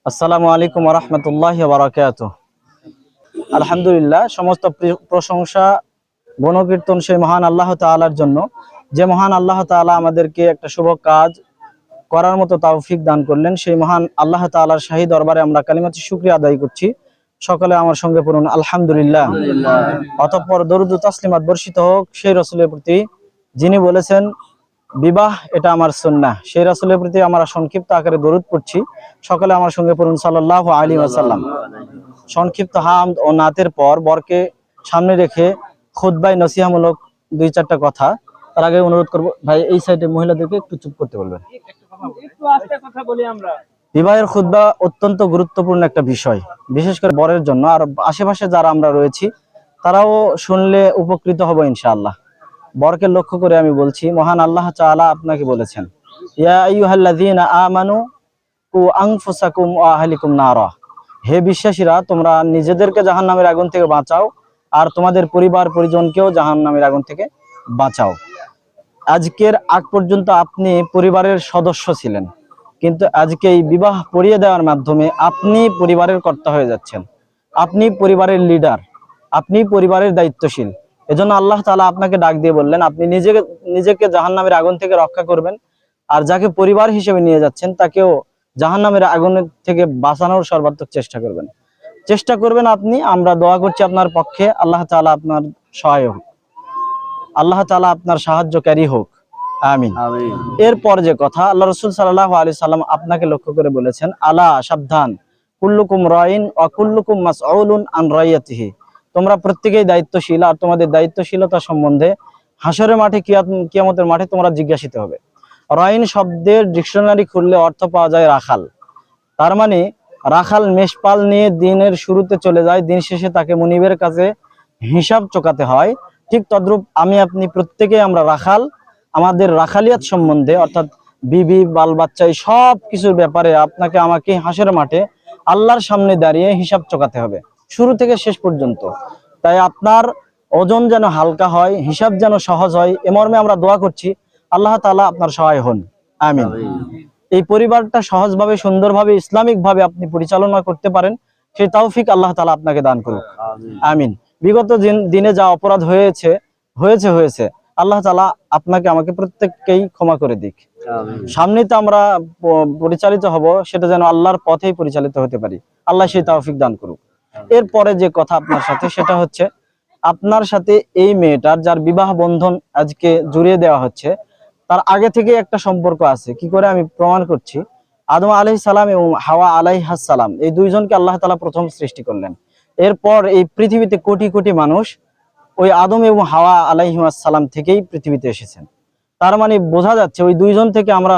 আসসালামু আলাইকুম ওয়া রাহমাতুল্লাহি ওয়া বারাকাতুহু। আলহামদুলিল্লাহ, সমস্ত প্রশংসা গণকীর্তন সেই মহান আল্লাহ তাআলার জন্য, যে মহান আল্লাহ তাআলা আমাদেরকে একটা শুভ কাজ করার মতো তৌফিক দান করলেন। সেই মহান আল্লাহ তাআলার শাহী দরবারে আমরা কালিমাতুশ শুকরিয়া আদায় করছি। সকলে আমার সঙ্গে পড়ুন আলহামদুলিল্লাহ। অতঃপর দরুদ ও তাসলিমাত বর্ষিত হোক সেই রাসূলের প্রতি, যিনি বলেছেন বিবাহ এটা আমার সুন্নাহ। সেই রাসূলের প্রতি আমরা সংক্ষিপ্ত আকারে দরুদ পড়ছি। সকলে আমার সঙ্গে পড়ুন সাল্লাল্লাহু আলাইহি ওয়াসাল্লাম। সংক্ষিপ্ত হামদ ও নাতের পর বরকে সামনে রেখে খুতবায় নসিহামূলক 2-4টা কথা। তার আগে অনুরোধ করব ভাই, এই সাইডে মহিলাদেরকে একটু চুপ করতে বলবেন। বিবাহের খুতবা অত্যন্ত গুরুত্বপূর্ণ একটা বিষয়, বিশেষ করে বরের জন্য। আর আশেপাশে যারা আমরা রয়েছি তারাও শুনলে উপকৃত হব ইনশাআল্লাহ। বরকে লক্ষ্য করে আমি বলছি, মহান আল্লাহ তাআলা আপনাকে বলেছেন, ইয়া আইয়ুহাল্লাযীনা আমানু কু আনফুসাকুম ওয়া আহলিকুম নারা। হে বিশ্বাসীরা, তোমরা নিজেদেরকে জাহান্নামের আগুন থেকে বাঁচাও আর তোমাদের পরিবার পরিজনকেও জাহান্নামের আগুন থেকে বাঁচাও। আজকের আগ পর্যন্ত আপনি পরিবারের সদস্য ছিলেন, কিন্তু আজকে এই বিবাহ পড়িয়ে দেওয়ার মাধ্যমে আপনি পরিবারের কর্তা হয়ে যাচ্ছেন। আপনি পরিবারের লিডার, আপনি পরিবারের দায়িত্বশীল। এজন্য আল্লাহ তাআলা আপনাকে ডাক দিয়ে বললেন, আপনি নিজেকে জাহান্নামের আগুন থেকে রক্ষা করবেন, আর যাকে পরিবার হিসেবে নিয়ে যাচ্ছেন তাকেও জাহান্নামের আগুন থেকে বাঁচানোর সর্বাত্মক চেষ্টা করবেন আপনি। আমরা দোয়া করছি আপনার পক্ষে, আল্লাহ তাআলা আপনার সহায় হোক, আল্লাহ তাআলা আপনার সাহায্যকারী হোক, আমিন। এরপর যে কথা, আল্লাহ রাসূল সাল্লাল্লাহু আলাইহি সাল্লাম আপনাকে লক্ষ্য করে বলেছেন, আলা সাবধান, কুল্লুকুম রাইন ওয়া কুল্লুকুম মাসউলুন আন রাইয়াতিহি। তোমরা প্রত্যেকেই দায়িত্বশীল, আর তোমাদের দায়িত্বশীলতা সম্বন্ধে হাসরের মাঠে, কিয়ামতের মাঠে তোমরা জিজ্ঞাসিত হবে। রাইন শব্দের ডিকশনারি খুললে অর্থ পাওয়া যায় রাখাল। তার মানে রাখাল মেষপাল নিয়ে দিনের শুরুতে চলে যায়, দিন শেষে তাকে মুনিবের কাছে হিসাব চোকাতে হয়। ঠিক তদ্রূপ আমি আপনি প্রত্যেকেই আমরা রাখাল। আমাদের রাখালিয়াত সম্বন্ধে, অর্থাৎ বিবি বাল বাচ্চা এই সব কিছুর ব্যাপারে আপনাকে আমাকে হাসরের মাঠে আল্লাহর সামনে দাঁড়িয়ে হিসাব চোকাতে হবে, শুরু থেকে শেষ পর্যন্ত। তাই আপনার ওজন যেন হালকা হয়, হিসাব যেন সহজ হয়, এ মর্মে আমরা দোয়া করছি, আল্লাহ তাআলা আপনার সহায় হন, আমিন। এই পরিবারটা সহজভাবে, সুন্দরভাবে, ইসলামিকভাবে আপনি পরিচালনা করতে পারেন, সেই তৌফিক আল্লাহ তাআলা আপনাকে দান করুক, আমিন। বিগত দিনে যা অপরাধ হয়েছে আল্লাহ তাআলা আপনাকে আমাকে প্রত্যেককেই ক্ষমা করে দিক। সামনে তো আমরা পরিচালিত হব, সেটা যেন আল্লাহর পথেই পরিচালিত হতে পারি, আল্লাহ সেই তৌফিক দান করুক। এরপরে যে কথা আপনার সাথে, সেটা হচ্ছে আপনার সাথে এই মেয়েটার, যার বিবাহ বন্ধন আজকে জুড়িয়ে দেওয়া হচ্ছে, তার আগে থেকে একটা সম্পর্ক আছে। কি করে আমি প্রমাণ করছি। আদম আলাইহিস সালাম এবং হাওয়া আলাইহাস সালাম, এই দুইজনকে আল্লাহ তাআলা প্রথম সৃষ্টি করলেন। এরপর এই পৃথিবীতে কোটি কোটি মানুষ ওই আদম এবং হাওয়া আলাইহিস সালাম থেকেই পৃথিবীতে এসেছেন। তার মানে বোঝা যাচ্ছে ওই দুইজন থেকে আমরা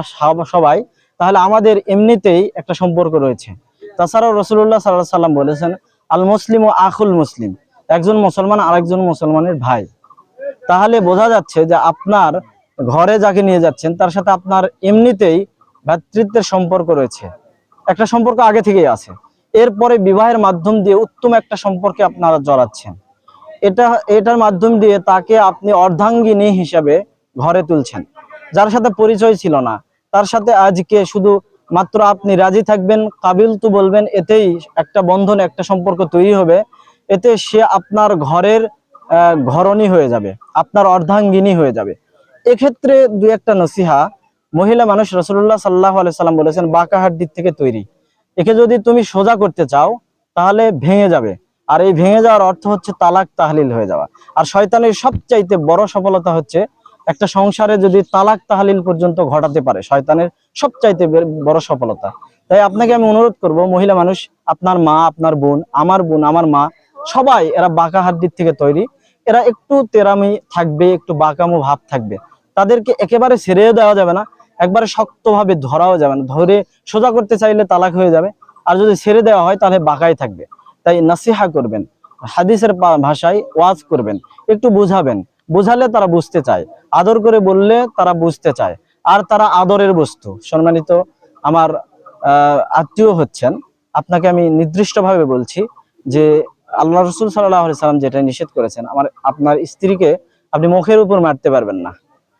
সবাই, তাহলে আমাদের এমনিতেই একটা সম্পর্ক রয়েছে। তাছাড়াও রাসূলুল্লাহ সাল্লাল্লাহু আলাইহি ওয়াসাল্লাম বলেছেন, আল মুসলিম ও আখুল মুসলিম, একজন মুসলমান আরেকজন মুসলমানের ভাই। তাহলে বোঝা যাচ্ছে যে আপনার ঘরে যাকে নিয়ে যাচ্ছেন তার সাথে আপনার এমনিতেই ভ্রাতৃত্বের সম্পর্ক রয়েছে, একটা সম্পর্ক আগে থেকেই আছে। এরপরে বিবাহের মাধ্যম দিয়ে উত্তম একটা সম্পর্কে আপনারা জড়াচ্ছেন। এটার মাধ্যম দিয়ে তাকে আপনি অর্ধাঙ্গিনী হিসাবে ঘরে তুলছেন। যার সাথে পরিচয় ছিল না, তার সাথে আজকে শুধু মাত্র আপনি রাজি থাকবেন, কাবিল তু বলবেন, এতেই একটা বন্ধন, একটা সম্পর্ক তৈরি হবে। এতে সে আপনার ঘরের ঘরণী হয়ে যাবে, আপনার অর্ধাঙ্গিনী হয়ে যাবে। এক্ষেত্রে দুই একটা নসিহা, মহিলা মানুষ, রাসূলুল্লাহ সাল্লাল্লাহু আলাইহি সাল্লাম বলেছেন, বাঁকা হাড্ডির থেকে তৈরি। একে যদি তুমি সোজা করতে চাও তাহলে ভেঙে যাবে, আর এই ভেঙে যাওয়ার অর্থ হচ্ছে তালাক তাহলিল হয়ে যাওয়া। আর শয়তানের সবচাইতে বড় সফলতা হচ্ছে একটা সংসারে যদি তালাক তাহলিল পর্যন্ত ঘটাতে পারে, শয়তানের সবচাইতে বড় সফলতা। তাই আপনাকে আমি অনুরোধ করব, মহিলা মানুষ, আপনার মা, আপনার বোন, আমার মা, সবাই এরা বাঁকা হাড্ডির থেকে তৈরি। এরা একটু তেরামি থাকবে, একটু বাঁকামো ভাব থাকবে। তাদেরকে একেবারে ছেড়ে দেওয়া যাবে না, একবারে শক্তভাবে ধরাও যাবে না। ধরে সোজা করতে চাইলে তালাক হয়ে যাবে, আর যদি ছেড়ে দেওয়া হয় তাহলে বাঁকাই থাকবে। তাই নাসিহা করবেন, হাদিসের ভাষায় ওয়াজ করবেন, একটু বুঝাবেন। বুঝালে তারা বুঝতে চায়, আদর করে বললে তারা বুঝতে চায়, আর তারা আদরের বস্তু। সম্মানিত আমার আত্মীয় হচ্ছেন, আপনাকে আমি নির্দিষ্টভাবে বলছি যে আল্লাহ রাসূল সাল্লাল্লাহু আলাইহি সাল্লাম যেটা নিষেধ করেছেন, আপনার স্ত্রীকে আপনি মুখের উপর মারতে পারবেন না,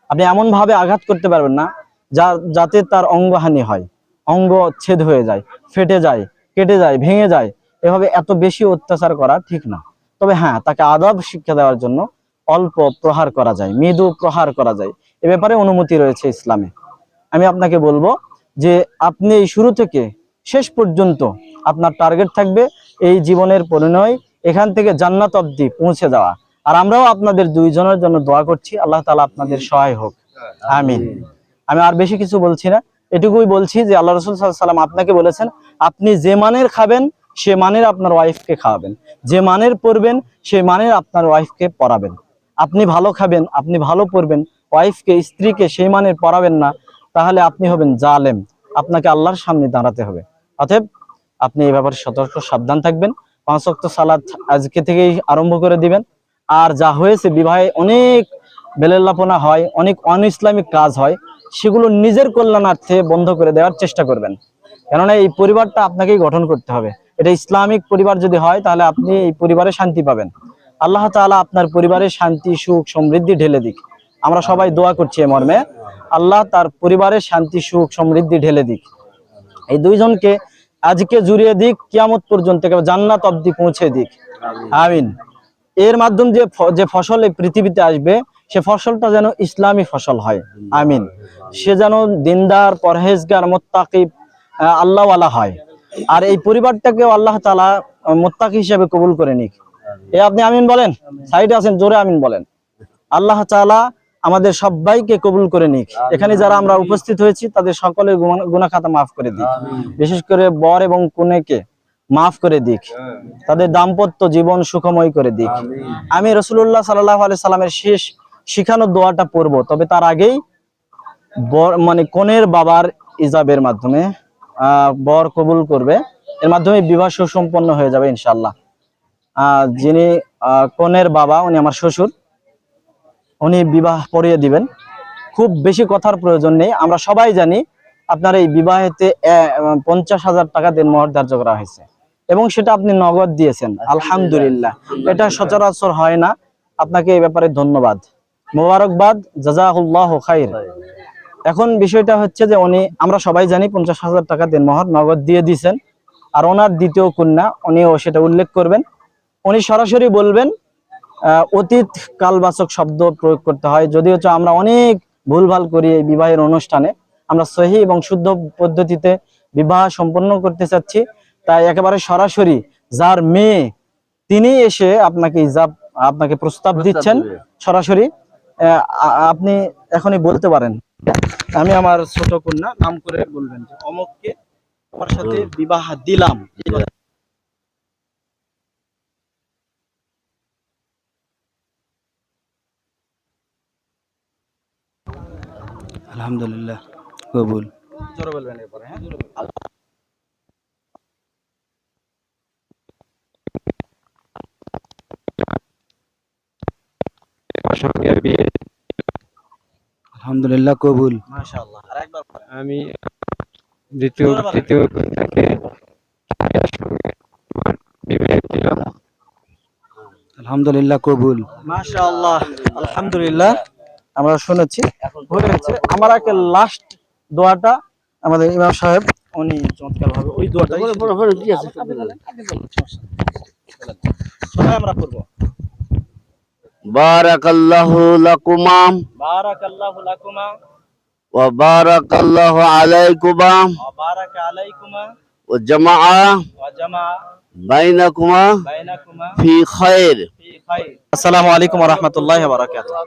আপনি এমন ভাবে আঘাত করতে পারবেন না যাতে তার অঙ্গহানি হয়, অঙ্গ ছেদ হয়ে যায়, ফেটে যায়, কেটে যায়, ভেঙে যায়, এভাবে এত বেশি অত্যাচার করা ঠিক না। তবে হ্যাঁ, তাকে আদব শিক্ষা দেওয়ার জন্য অল্প প্রহার করা যায়, মৃদু প্রহার করা যায়, এ ব্যাপারে অনুমতি রয়েছে ইসলামে। আমি আপনাকে বলবো যে আপনি এই শুরু থেকে শেষ পর্যন্ত আপনার টার্গেট থাকবে এই জীবনের পরিণয় এখান থেকে জান্নাত অবধি পৌঁছে যাওয়া। আর আমরাও আপনাদের দুইজনের জন্য দোয়া করছি, আল্লাহ তাআলা আপনাদের সহায় হোক, আমিন। আমি আর বেশি কিছু বলছি না, এটুকুই বলছি যে আল্লাহ রাসূল সাল্লাল্লাহু আলাইহি ওয়াসাল্লাম আপনাকে বলেছেন আপনি যে মানের খাবেন সে মানের আপনার ওয়াইফকে খাওয়াবেন, যে মানের পড়বেন সেই মানের আপনার ওয়াইফকে পড়াবেন। আপনি ভালো খাবেন, আপনি ভালো পড়বেন, ওয়াইফকে স্ত্রীকে সেই মানের পড়াবেন না, তাহলে আপনি হবেন জালেম, আপনাকে আল্লাহর সামনে দাঁড়াতে হবে। অতএব আপনি এই ব্যাপারে সতর্ক সাবধান থাকবেন। 5 ওয়াক্ত সালাত আজকে থেকেই আরম্ভ করে দিবেন। আর যা হয়েছে বিবাহে অনেক বেলেল্লাপনা হয়, অনেক অন ইসলামিক কাজ হয়, সেগুলো নিজের কল্যাণার্থে বন্ধ করে দেওয়ার চেষ্টা করবেন। কেননা এই পরিবারটা আপনাকেই গঠন করতে হবে। এটা ইসলামিক পরিবার যদি হয় তাহলে আপনি এই পরিবারে শান্তি পাবেন। আল্লাহ তাআলা আপনার পরিবারে শান্তি, সুখ, সমৃদ্ধি ঢেলে দিক। আমরা সবাই দোয়া করছি এ মর্মে, আল্লাহ তার পরিবারে শান্তি, সুখ, সমৃদ্ধি ঢেলে দিক। এই দুইজনকে আজকে জুড়িয়ে দিক, কিয়ামত পর্যন্ত জান্নাত অবধি পৌঁছে দিক, আমিন। এর মাধ্যমে যে ফসল এই পৃথিবীতে আসবে সে ফসলটা যেন ইসলামী ফসল হয়, আমিন। সে যেন দিনদার, পরহেজগার, মুত্তাকি, আল্লাহওয়ালা হয়। আর এই পরিবারটাকেও আল্লাহ তাআলা মুত্তাকি হিসেবে কবুল করে নিক। আপনি আমিন বলেন, সাইডে আছেন, জোরে আমিন বলেন। আল্লাহ তাআলা আমাদের সবাইকে কবুল করে নিক। এখানে যারা আমরা উপস্থিত হয়েছি তাদের সকলের গুনাহ খাতা মাফ করে দিক। বিশেষ করে বর এবং কনেকে মাফ করে দিক, তাদের দাম্পত্য জীবন সুখময় করে দিক। আমি রাসূলুল্লাহ সাল্লাল্লাহু আলাইহি সাল্লামের শেষ শিখানো দোয়াটা পড়ব, তবে তার আগেই মানে কনের বাবার ইজাবের মাধ্যমে বর কবুল করবে, এর মাধ্যমে বিবাহ সুসম্পন্ন হয়ে যাবে ইনশাআল্লাহ। যিনি কনের বাবা, উনি আমার শ্বশুর, উনি বিবাহ পড়িয়ে দিবেন। খুব বেশি কথার প্রয়োজন নেই, আমরা সবাই জানি আপনার এই বিবাহেতে 50,000 টাকা দেনমোহর ধার্য করা হয়েছে এবং সেটা আপনি নগদ দিয়েছেন, আলহামদুলিল্লাহ। এটা সচরাচর হয় না, আপনাকে এই ব্যাপারে ধন্যবাদ, মোবারকবাদ, জাযাকুল্লাহু খাইর। এখন বিষয়টা হচ্ছে যে আমরা সবাই জানি 50,000 টাকা দেনমোহর নগদ দিয়ে দিয়েছেন। আর ওনার দ্বিতীয় কন্যা, উনিও সেটা উল্লেখ করবেন। উনি সরাসরি বলবেন, অতীত কালবাচক শব্দ প্রয়োগ করতে হয়, যদিও আমরা অনেক ভুলভাল করি এই বিবাহের অনুষ্ঠানে। আমরা সহি এবং শুদ্ধ পদ্ধতিতে বিবাহ সম্পন্ন করতে চাচ্ছি, তাই একেবারে সরাসরি যার মেয়ে তিনি এসে আপনাকে প্রস্তাব দিচ্ছেন সরাসরি। আপনি এখনই বলতে পারেন, আমি আমার ছোট কন্যা নাম করে বলবেন যে অমুককে আমার সাথে বিবাহ দিলাম। আলহামদুলিল্লাহ কবুল। জোরে বলবেন এরপরে, হ্যাঁ। আলহামদুলিল্লাহ কবুল। মাশাআল্লাহ। আরেকবার আমি দ্বিতীয় কন্যাকে বিবাহ দিলাম। আলহামদুলিল্লাহ কবুল। মাশাআল্লাহ, আলহামদুলিল্লাহ। আমরা শুনেছি হয়ে গেছে। আমার একটা লাস্ট দোয়াটা আমাদের ইমাম সাহেব উনি চমৎকার ভাবে ওই দোয়াটাই কি আছে সবাই আমরা করব। বারাকাল্লাহু লাকুমা বারাকাল্লাহু লাকুমা ওয়া বারাকাল্লাহু আলাইকুমা ওয়া বারাকা আলাইকুমা ওয়া জামাআ ওয়া জামা বাইনাকুমা বাইনাকুমা ফি খায়র। ফি খায়র। আসসালামু আলাইকুম ওয়া রাহমাতুল্লাহি ওয়া বারাকাতুহু।